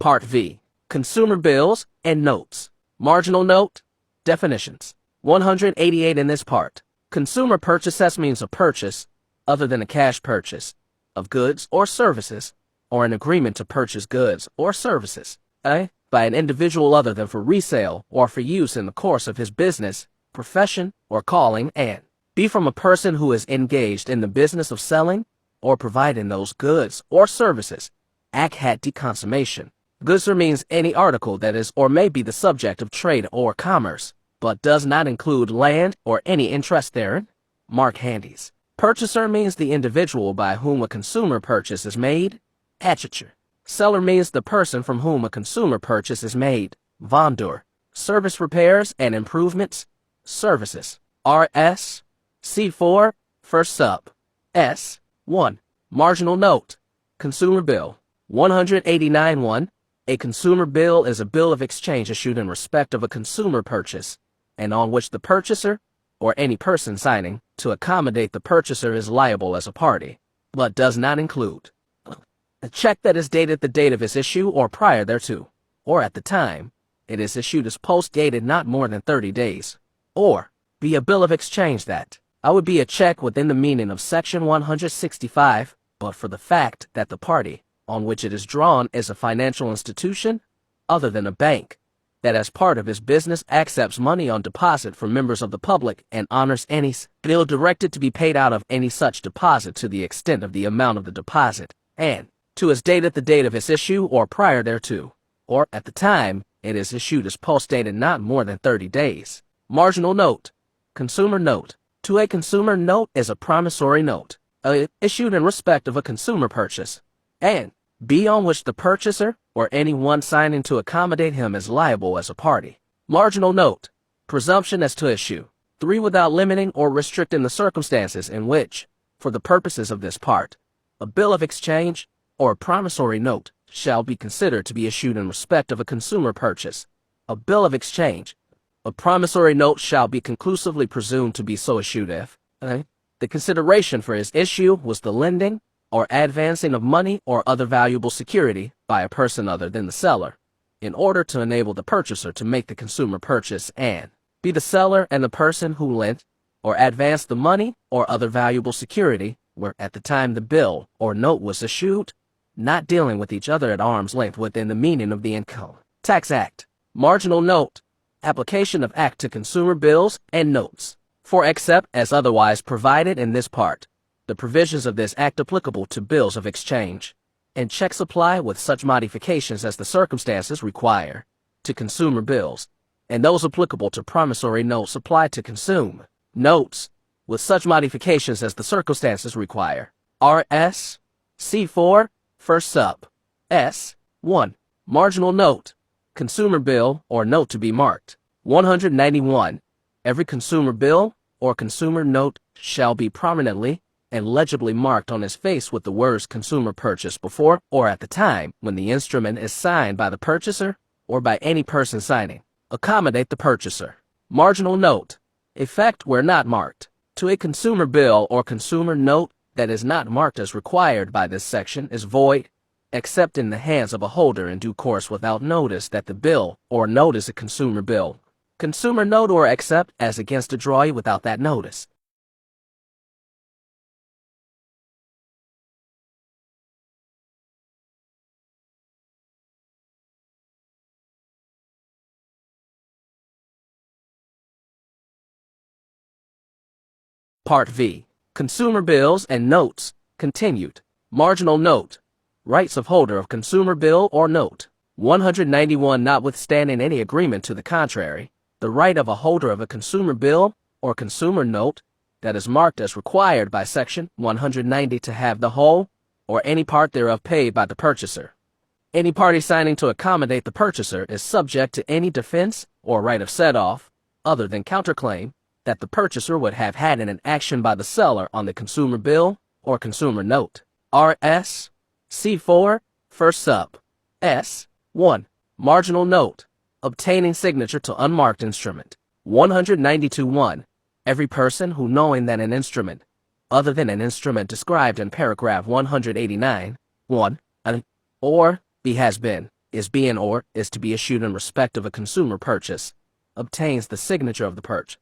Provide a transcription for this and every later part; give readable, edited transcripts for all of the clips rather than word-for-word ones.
Part V. Consumer bills and notes. Marginal note. Definitions. 188 in this part. Consumer purchases means a purchase, other than a cash purchase, of goods or services, or an agreement to purchase goods or services, A, by an individual other than for resale or for use in the course of his business, profession, or calling, and B, from a person who is engaged in the business of selling or providing those goods or services. Ac hat de consummation. Goods means any article that is or may be the subject of trade or commerce, but does not include land or any interest therein. Mark Handes. Purchaser means the individual by whom a consumer purchase is made. Achature. Seller means the person from whom a consumer purchase is made. Vendor. Service repairs and improvements. Services. RS. C4. First sub. S. 1. Marginal note. Consumer bill. 189-1. A consumer bill is a bill of exchange issued in respect of a consumer purchase, and on which the purchaser, or any person signing to accommodate the purchaser, is liable as a party, but does not include a check that is dated the date of its issue or prior thereto, or at the time it is issued as post-dated not more than 30 days, or be a bill of exchange that would be a check within the meaning of Section 165, but for the fact that the party on which it is drawn is a financial institution, other than a bank, that as part of his business accepts money on deposit from members of the public and honors any bill directed to be paid out of any such deposit to the extent of the amount of the deposit, and to as dated the date of its issue or prior thereto, or at the time it is issued as post-dated not more than 30 days. Marginal note. Consumer note. To a consumer note is a promissory note, issued in respect of a consumer purchase, and B, on which the purchaser or anyone signing to accommodate him is liable as a party. Marginal note. Presumption as to issue. 3, without limiting or restricting the circumstances in which, for the purposes of this part, a bill of exchange or a promissory note shall be considered to be issued in respect of a consumer purchase. A bill of exchange. A promissory note shall be conclusively presumed to be so issued if the consideration for his issue was the lending or advancing of money or other valuable security by a person other than the seller, in order to enable the purchaser to make the consumer purchase, and be the seller and the person who lent or advanced the money or other valuable security were at the time the bill or note was issued, not dealing with each other at arm's length within the meaning of the Income Tax Act. Marginal note. Application of Act to consumer bills and notes. For except as otherwise provided in this part, the provisions of this act applicable to bills of exchange and checks apply with such modifications as the circumstances require to consumer bills, and those applicable to promissory notes apply to consumer notes with such modifications as the circumstances require. RS. C4. First sub. S. 1. Marginal note. Consumer bill or note to be marked. 191. Every consumer bill or consumer note shall be prominently and legibly marked on its face with the words consumer purchase before or at the time when the instrument is signed by the purchaser or by any person signing. Accommodate the purchaser. Marginal note. Effect where not marked. To a consumer bill or consumer note that is not marked as required by this section is void, except in the hands of a holder in due course without notice that the bill or note is a consumer bill, consumer note, or except as against a drawee without that notice. Part V. Consumer bills and notes. Continued. Marginal note. Rights of holder of consumer bill or note. 191. Notwithstanding any agreement to the contrary, the right of a holder of a consumer bill or consumer note that is marked as required by Section 190 to have the whole or any part thereof paid by the purchaser. Any party signing to accommodate the purchaser is subject to any defense or right of set-off, other than counterclaim, that the purchaser would have had in an action by the seller on the consumer bill or consumer note. RS. C4. First sub. S. 1. Marginal note. Obtaining signature to unmarked instrument. 192-1. Every person who, knowing that an instrument, other than an instrument described in paragraph 189, 1, or B has been, is being or is to be issued in respect of a consumer purchase, obtains the signature of the purchaser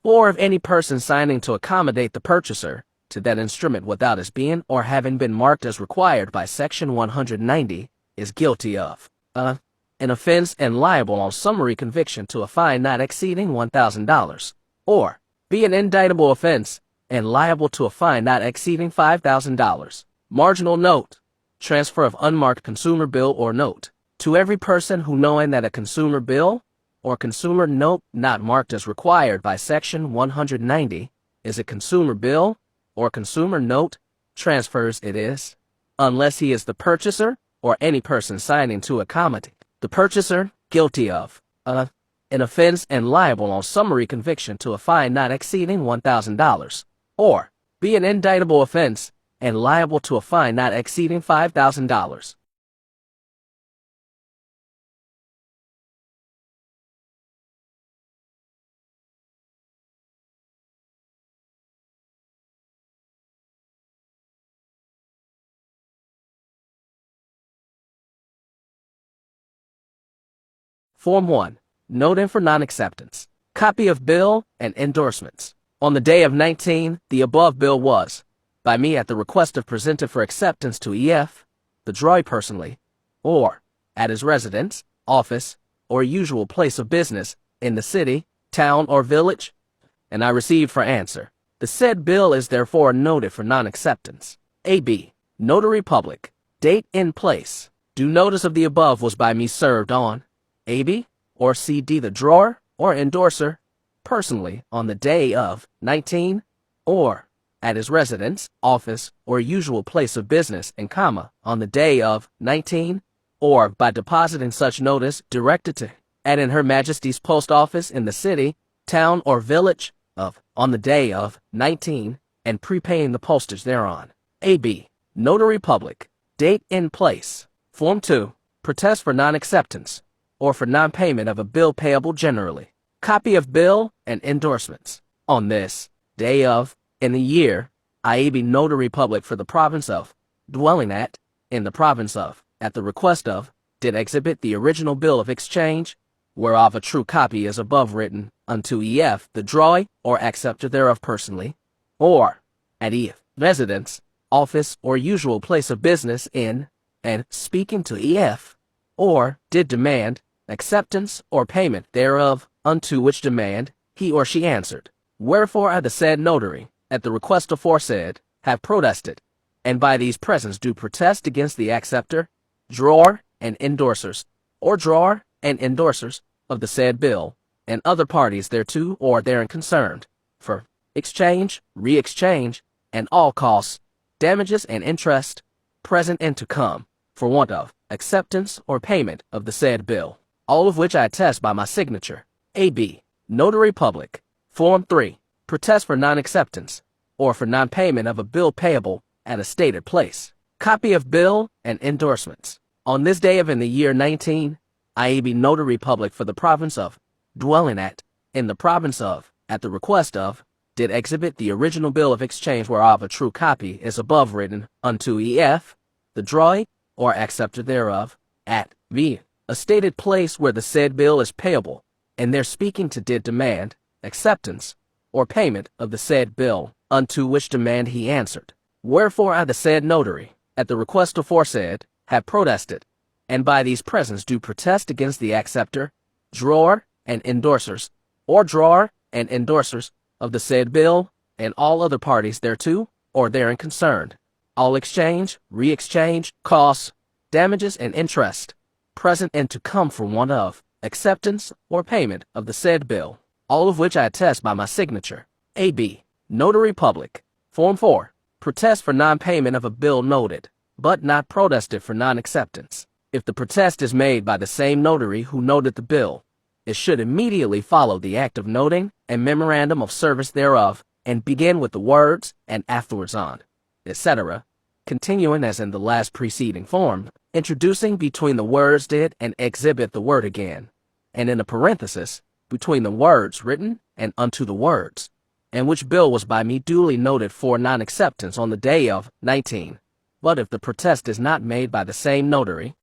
or of any person signing to accommodate the purchaser to that instrument without his being or having been marked as required by Section 190, is guilty of an offense and liable on summary conviction to a fine not exceeding $1,000, or be an indictable offense and liable to a fine not exceeding $5,000. Marginal note: transfer of unmarked consumer bill or note to every person who, knowing that a consumer bill or consumer note not marked as required by Section 190 is a consumer bill or consumer note, transfers it is, unless he is the purchaser or any person signing to accommodate the purchaser, guilty of an offense and liable on summary conviction to a fine not exceeding $1,000, or be an indictable offense and liable to a fine not exceeding $5,000. Form 1. Note-in for non-acceptance. Copy of bill and endorsements. On the day of 19, the above bill was, by me at the request of presented for acceptance to E.F., the drawee personally, or at his residence, office, or usual place of business in the city, town, or village, and I received for answer, the said bill is therefore noted for non-acceptance. A.B. Notary Public. Date in place. Due notice of the above was by me served on A.B. or C.D. the drawer or endorser, personally on the day of 19, or at his residence, office, or usual place of business, and comma, on the day of 19, or by depositing such notice directed to and in Her Majesty's Post Office in the city, town, or village of on the day of 19, and prepaying the postage thereon. A.B. Notary Public. Date in place. Form 2. Protest for non-acceptance or for non-payment of a bill payable generally. Copy of bill and endorsements. On this day of, in the year, I be Notary Public for the province of, dwelling at, in the province of, at the request of, did exhibit the original bill of exchange, whereof a true copy is above written, unto E.F. the drawee or acceptor thereof personally, or at E.F. residence, office, or usual place of business in, and speaking to E.F., or did demand acceptance or payment thereof, unto which demand he or she answered. Wherefore I the said notary, at the request aforesaid, have protested, and by these presents do protest against the acceptor, drawer, and endorsers, or drawer and endorsers of the said bill, and other parties thereto or therein concerned, for exchange, re-exchange, and all costs, damages, and interest, present and to come, for want of acceptance or payment of the said bill, all of which I attest by my signature. A.B. Notary Public. Form 3. Protest for non-acceptance, or for non-payment of a bill payable at a stated place. Copy of bill and endorsements. On this day of in the year 19, I be Notary Public for the province of, dwelling at, in the province of, at the request of, did exhibit the original bill of exchange whereof a true copy is above written, unto E.F., the drawee, or acceptor thereof, at V. a stated place where the said bill is payable, and there speaking to did demand acceptance or payment of the said bill, unto which demand he answered. Wherefore I the said notary, at the request aforesaid, have protested, and by these presents do protest against the acceptor, drawer, and endorsers, or drawer and endorsers of the said bill, and all other parties thereto or therein concerned, all exchange, re-exchange, costs, damages, and interest, present and to come for want of acceptance or payment of the said bill, all of which I attest by my signature. A.B. Notary Public. Form 4. Protest for non-payment of a bill noted, but not protested for non-acceptance. If the protest is made by the same notary who noted the bill, it should immediately follow the act of noting and memorandum of service thereof, and begin with the words, and afterwards on, etc., continuing as in the last preceding form, introducing between the words did and exhibit the word again, and in a parenthesis, between the words written and unto the words, and which bill was by me duly noted for non-acceptance on the day of 19. But if the protest is not made by the same notary,